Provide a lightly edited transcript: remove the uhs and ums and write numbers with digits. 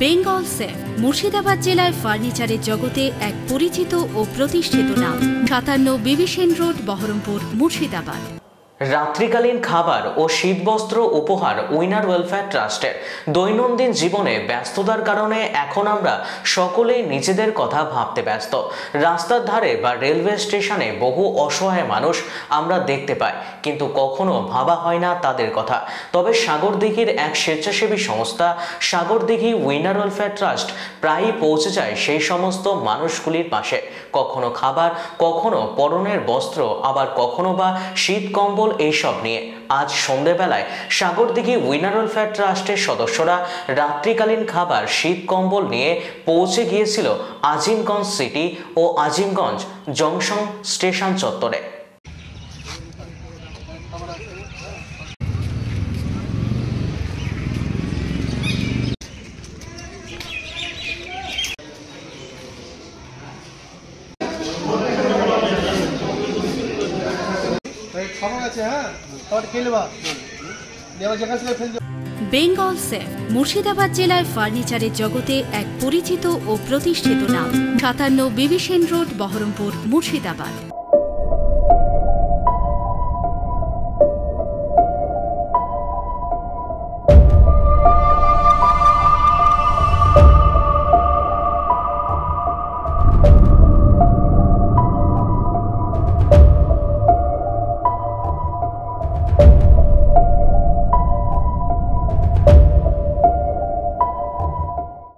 Bengal safe Murshidabad জেলায় ফার্নিচারের জগতে এক পরিচিত ও প্রতিষ্ঠিত নাম। 57 বিবি সেন রোড, বহরমপুর, মুর্শিদাবাদ। রাত্রিকালীন খাবার ও শীতবস্ত্র উপহার উইনার ওয়েলফেয়ার ট্রাস্টের দৈনন্দিন জীবনে ব্যস্ততার কারণে এখন আমরা সকলেই নিজেদের কথা ভাবতে ব্যস্ত। রাস্তার ধারে বা রেলওয়ে স্টেশনে বহু অসহায় মানুষ আমরা দেখতে পাই, কিন্তু কখনো ভাবা হয় না তাদের কথা। তবে সাগরদিঘির এক স্বেচ্ছাসেবী সংস্থা সাগরদিঘি উইনার ওয়েলফেয়ার ট্রাস্ট প্রায়ই পৌঁছে যায় সেই সমস্ত মানুষগুলির পাশে। কখনো খাবার, কখনো পরনের বস্ত্র, আবার কখনো বা শীত কম্বল এইসব নিয়ে। আজ সন্ধ্যেবেলায় সাগরদিঘি উইনার ওয়েলফেয়ার ট্রাস্টের সদস্যরা রাত্রিকালীন খাবার, শীত কম্বল নিয়ে পৌঁছে গিয়েছিল আজিমগঞ্জ সিটি ও আজিমগঞ্জ জংশন স্টেশন চত্বরে। বেঙ্গল সেফ মুর্শিদাবাদ জেলায় ফার্নিচারের জগতে এক পরিচিত ও প্রতিষ্ঠিত নাম। 57 বিবি সেন রোড, বহরমপুর, মুর্শিদাবাদ।